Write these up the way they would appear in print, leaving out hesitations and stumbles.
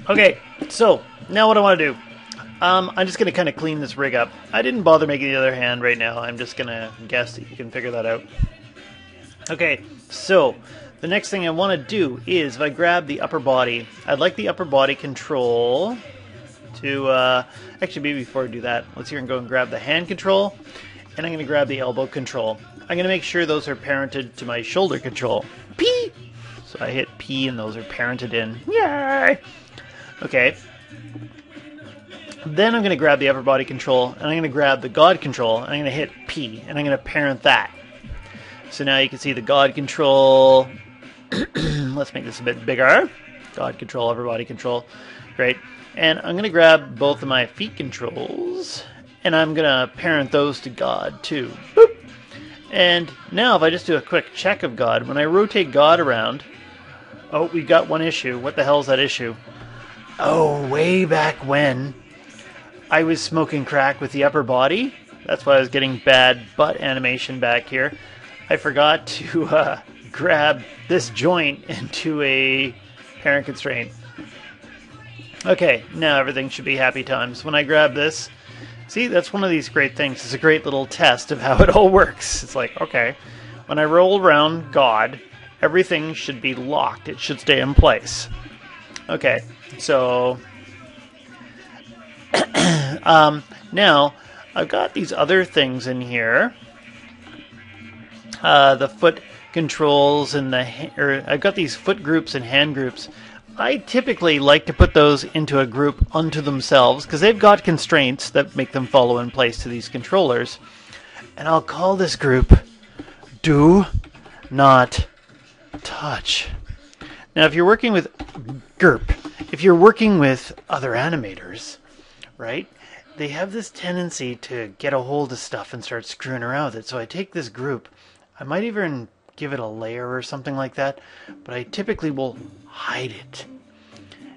Okay, so now what I want to do. I'm just going to kind of clean this rig up. I didn't bother making the other hand right now. I'm just going to guess that you can figure that out. Okay, so the next thing I want to do is if I grab the upper body, I'd like the upper body control to, actually maybe before I do that, let's here and go and grab the hand control, and I'm going to grab the elbow control. I'm going to make sure those are parented to my shoulder control. P! So I hit P and those are parented in. Yay! Okay. Then I'm going to grab the upper body control, and I'm going to grab the God control, and I'm going to hit P, and I'm going to parent that. So now you can see the God control. Let's make this a bit bigger. God control, upper body control. Great. And I'm going to grab both of my feet controls, and I'm going to parent those to God too. Boop. And now if I just do a quick check of God, when I rotate God around, oh, we've got one issue. What the hell is that issue? Oh, way back when I was smoking crack with the upper body. That's why I was getting bad butt animation back here. I forgot to grab this joint into a parent constraint. Okay, now everything should be happy times. When I grab this, see, that's one of these great things. It's a great little test of how it all works. It's like, okay, when I roll around God, everything should be locked. It should stay in place. Okay, so now I've got these other things in here. The foot controls and I've got these foot groups and hand groups. I typically like to put those into a group unto themselves because they've got constraints that make them follow in place to these controllers. And I'll call this group Do Not Touch. Now if you're working with GURP, if you're working with other animators, right, they have this tendency to get a hold of stuff and start screwing around with it. So I take this group, I might even give it a layer or something like that, but I typically will hide it.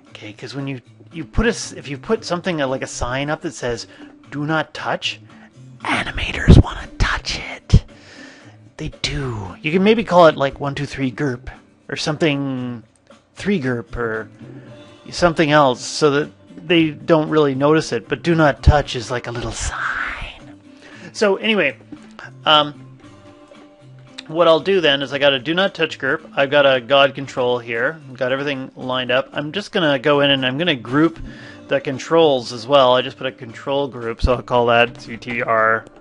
Okay, because when you put if you put something like a sign up that says "Do not touch," animators want to touch it. They do. You can maybe call it like 123 GURP or something 3 GURP or something else so that they don't really notice it. But "Do not touch" is like a little sign. So anyway, what I'll do then is I got a Do Not Touch GURP. I've got a God control here. I've got everything lined up. I'm just going to go in and I'm going to group the controls as well. I just put a control group, so I'll call that CTRL_GURP.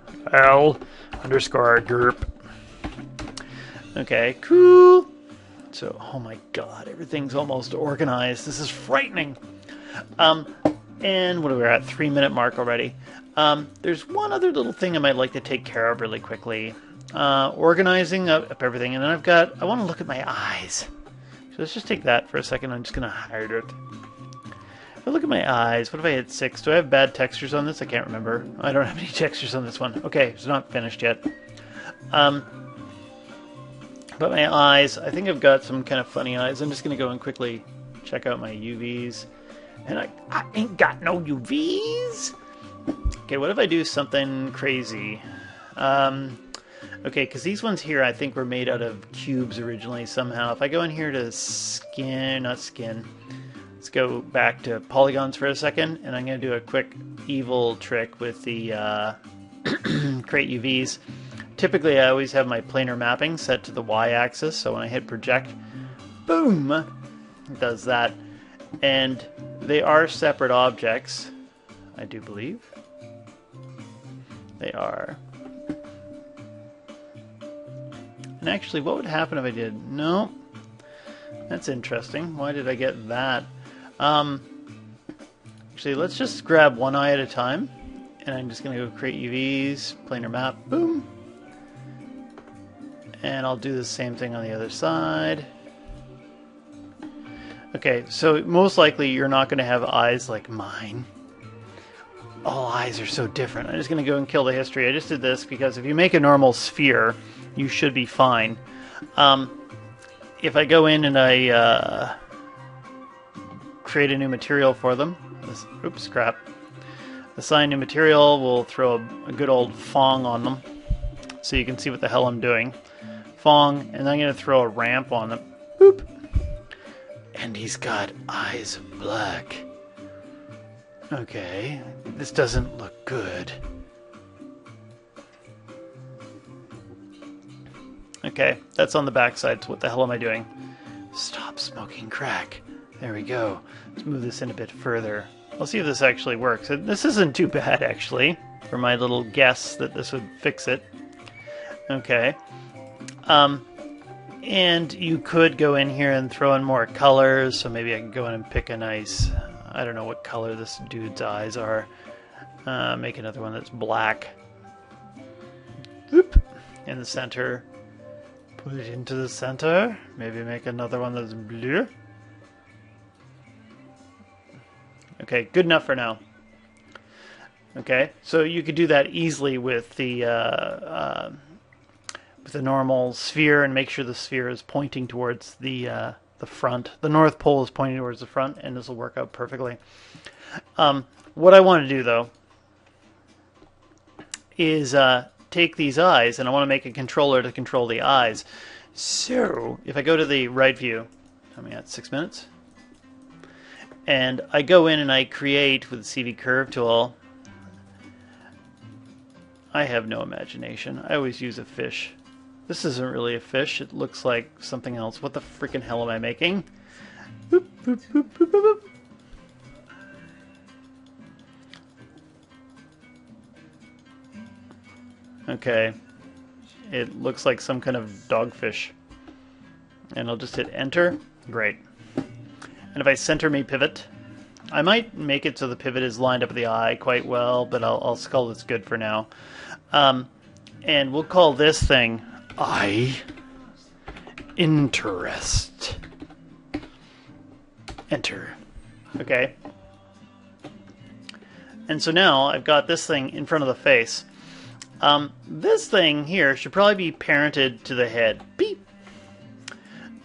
Okay, cool. So, oh my god, everything's almost organized. This is frightening. And what are we at? 3-minute mark already. There's one other little thing I might like to take care of really quickly. Organizing up everything, and then I want to look at my eyes. So let's just take that for a second. I'm just going to hide it. If I look at my eyes, what if I hit 6? Do I have bad textures on this? I can't remember. I don't have any textures on this one. Okay, it's not finished yet. But my eyes, I think I've got some kind of funny eyes. I'm just going to go and quickly check out my UVs. And I ain't got no UVs. Okay, what if I do something crazy? Okay, because these ones here I think were made out of cubes originally somehow. If I go in here to skin, not skin, let's go back to polygons for a second, and I'm going to do a quick evil trick with the create UVs. Typically I always have my planar mapping set to the y-axis, so when I hit project, boom, it does that. And they are separate objects, I do believe. They are. And actually, what would happen if I did? No. That's interesting. Why did I get that? Actually, let's just grab one eye at a time. And I'm just going to go create UVs, planar map, boom. And I'll do the same thing on the other side. Okay, so most likely you're not going to have eyes like mine. All eyes are so different. I'm just going to go and kill the history. I just did this because if you make a normal sphere, you should be fine. If I go in and I create a new material for them, oops, crap. Assign new material, we'll throw a good old Phong on them so you can see what the hell I'm doing. Phong, and I'm going to throw a ramp on them. Boop. And he's got eyes of black. Okay, this doesn't look good. Okay, that's on the backside. So what the hell am I doing? Stop smoking crack. There we go. Let's move this in a bit further. I'll see if this actually works. This isn't too bad, actually, for my little guess that this would fix it. Okay. And you could go in here and throw in more colors, so maybe I can go in and pick a nice... I don't know what color this dude's eyes are. Make another one that's black. Whoop. In the center. Put it into the center. Maybe make another one that's blue. Okay, good enough for now. Okay, so you could do that easily with the normal sphere, and make sure the sphere is pointing towards the front. The North Pole is pointing towards the front, and this will work out perfectly. What I want to do, though, is take these eyes, and I want to make a controller to control the eyes. So, if I go to the right view, tell me at 6 minutes, and I go in and I create with the CV Curve tool. I have no imagination. I always use a fish. This isn't really a fish. It looks like something else. What the freaking hell am I making? Boop, boop, boop, boop, boop, boop. Okay. It looks like some kind of dogfish. And I'll just hit enter. Great. And if I center me pivot, I might make it so the pivot is lined up with the eye quite well, but I'll call this good for now. And we'll call this thing eye interest. Enter. Okay. And so now I've got this thing in front of the face. This thing here should probably be parented to the head. Beep.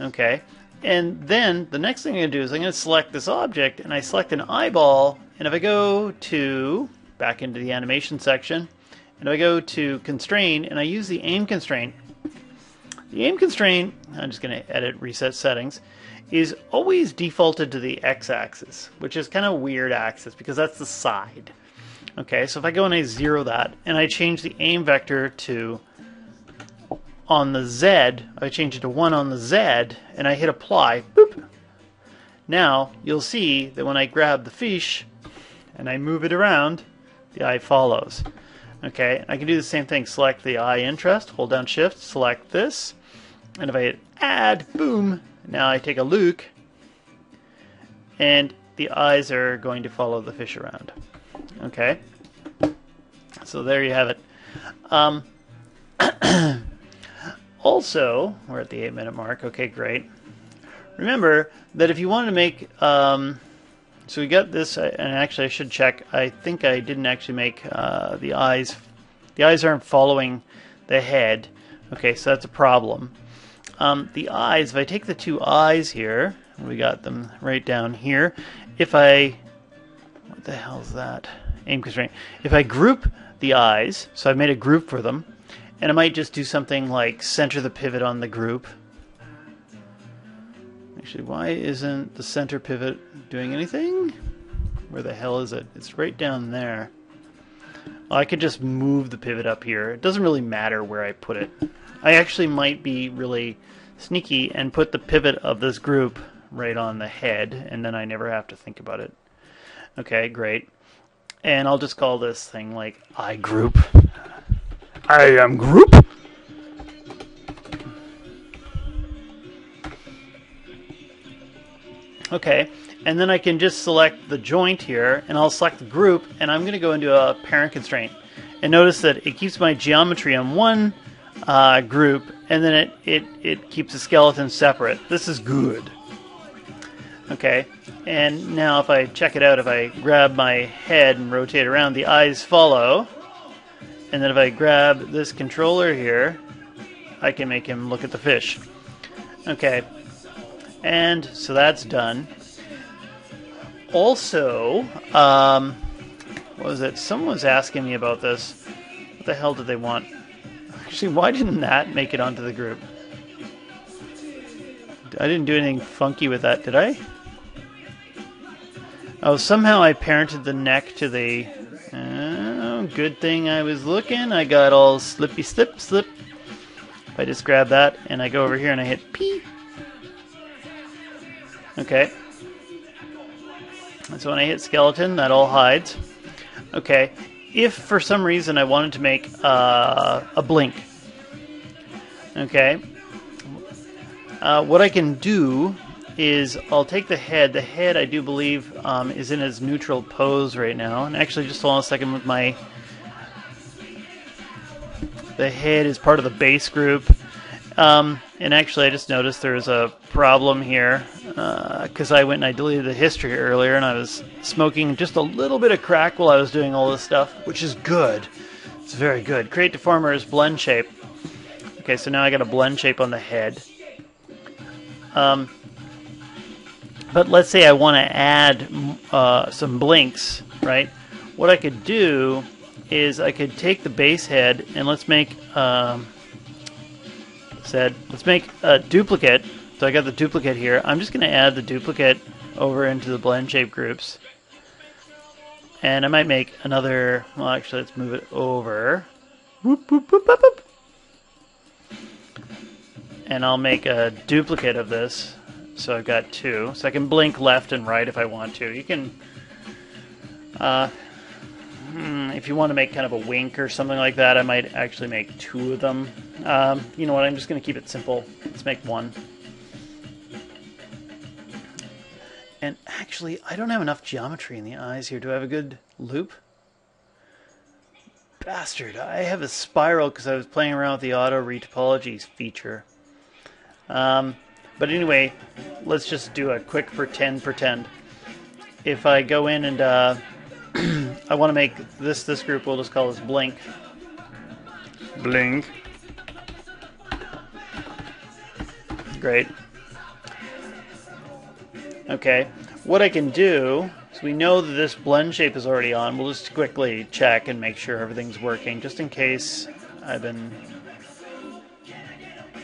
Okay. And then the next thing I'm going to do is I'm going to select this object, and I select an eyeball, and if I go to back into the animation section, and if I go to constrain, and I use the aim constraint, the aim constraint, I'm just going to edit reset settings, is always defaulted to the x-axis, which is kind of a weird axis because that's the side. Okay, so if I go and I zero that, and I change the aim vector to on the Z, I change it to 1 on the Z, and I hit apply, boop. Now, you'll see that when I grab the fish, and I move it around, the eye follows. Okay, I can do the same thing, select the eye interest, hold down shift, select this, and if I hit add, boom, now I take a look, and the eyes are going to follow the fish around. Okay, so there you have it. Also, we're at the 8-minute mark. Okay, great. Remember that if you want to make, so we got this, and actually I should check. I think I didn't actually make the eyes. The eyes aren't following the head. Okay, so that's a problem. The eyes, if I take the two eyes here, we got them right down here. If I, what the hell is that? Aim constraint. If I group the eyes, so I've made a group for them, and I might just do something like center the pivot on the group. Actually, why isn't the center pivot doing anything? Where the hell is it? It's right down there. Well, I could just move the pivot up here. It doesn't really matter where I put it. I actually might be really sneaky and put the pivot of this group right on the head, and then I never have to think about it. Okay, great. And I'll just call this thing like I group. I am group. Okay, and then I can just select the joint here, and I'll select the group, and I'm going to go into a parent constraint. And notice that it keeps my geometry on one group, and then it keeps the skeleton separate. This is good. Okay, and now if I check it out, if I grab my head and rotate around, the eyes follow. And then if I grab this controller here, I can make him look at the fish. Okay, and so that's done. Also, what was it? Someone was asking me about this. What the hell did they want? Actually, why didn't that make it onto the group? I didn't do anything funky with that, did I? Oh, somehow I parented the neck to the... Oh, good thing I was looking. I got all slippy slip. If I just grab that and I go over here and I hit P. Okay. So when I hit skeleton, that all hides. Okay. If for some reason I wanted to make a blink, okay, what I can do is I'll take the head. The head, I do believe, is in its neutral pose right now. And actually, just hold on a second with my... The head is part of the base group. And actually, I just noticed there's a problem here because I went and I deleted the history earlier, and I was smoking just a little bit of crack while I was doing all this stuff, which is good. It's very good. Create deformers, blend shape. Okay, so now I got a blend shape on the head. But let's say I want to add some blinks, right? What I could do is I could take the base head and let's make a duplicate. So I got the duplicate here. I'm just going to add the duplicate over into the blend shape groups. And I might make another, well actually let's move it over. Whoop, whoop, whoop, whoop, whoop. And I'll make a duplicate of this. So I've got two. So I can blink left and right if I want to. You can, if you want to make kind of a wink or something like that, I might actually make two of them. You know what, I'm just going to keep it simple. Let's make one. And actually, I don't have enough geometry in the eyes here. Do I have a good loop? Bastard, I have a spiral because I was playing around with the auto retopologies feature. But anyway, let's just do a quick pretend. If I go in and I want to make this group, we'll just call this blink. Blink. Great. Okay, what I can do is we know that this blend shape is already on. We'll just quickly check and make sure everything's working, just in case I've been...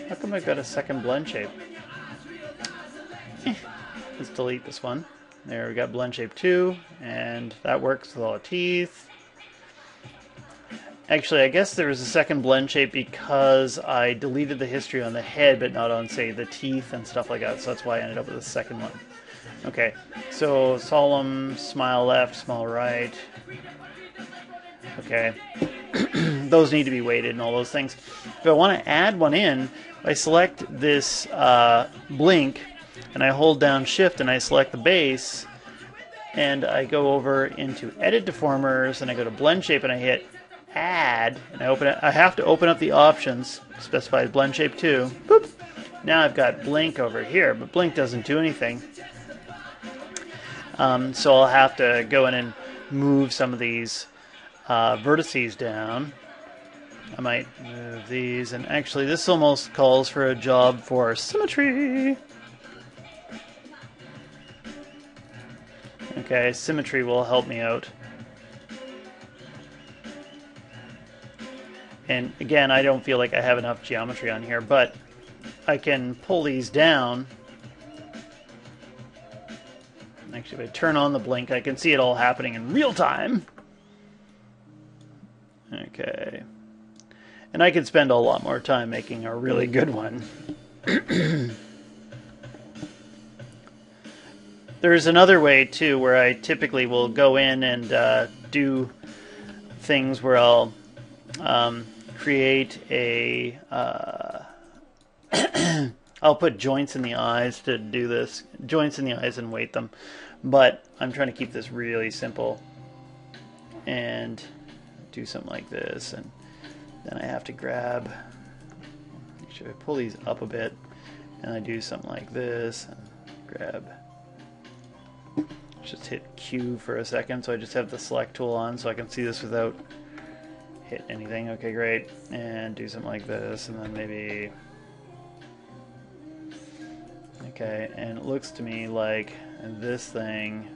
How come I've got a second blend shape? Let's delete this one. There, we got blend shape 2, and that works with all the teeth. Actually, I guess there was a second blend shape because I deleted the history on the head, but not on, say, the teeth and stuff like that, so that's why I ended up with the second one. Okay, so solemn, smile left, smile right. Okay, those need to be weighted and all those things. If I want to add one in, I select this blink, and I hold down shift and I select the base, and I go over into edit deformers, and I go to blend shape and I hit add, and I open it. I have to open up the options, specify blend shape 2. Boop. Now I've got blink over here, but blink doesn't do anything. So I'll have to go in and move some of these vertices down. I might move these, and actually this almost calls for a job for symmetry. Okay, symmetry will help me out. And again, I don't feel like I have enough geometry on here, but I can pull these down. Actually, if I turn on the blink, I can see it all happening in real time. Okay. And I could spend a lot more time making a really good one. There's another way, too, where I typically will go in and do things where I'll create a... I'll put joints in the eyes to do this. Joints in the eyes and weight them. But I'm trying to keep this really simple. And do something like this. And then I have to grab... Actually, I pull these up a bit. And I do something like this. And grab... Just hit Q for a second. So I just have the select tool on so I can see this without hit anything. Okay, great. And do something like this. And then maybe... Okay, and it looks to me like this thing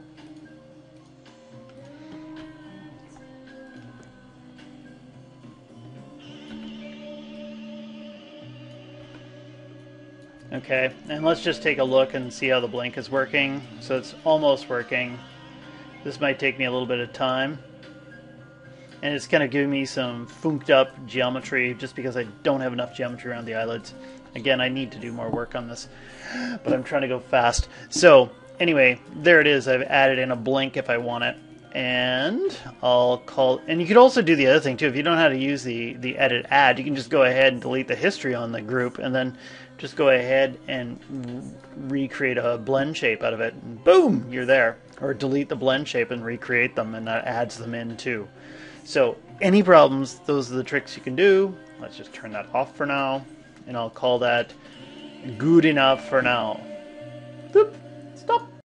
okay, and let's just take a look and see how the blink is working. So it's almost working. This might take me a little bit of time. And it's kind of giving me some funked up geometry just because I don't have enough geometry around the eyelids. Again, I need to do more work on this, but I'm trying to go fast. So anyway, there it is. I've added in a blink if I want it. And I'll call, and you could also do the other thing too. If you don't know how to use the edit add, you can just go ahead and delete the history on the group and then just go ahead and recreate a blend shape out of it. And boom, you're there. Or delete the blend shape and recreate them, and that adds them in too. So any problems, those are the tricks you can do. Let's just turn that off for now, and I'll call that good enough for now.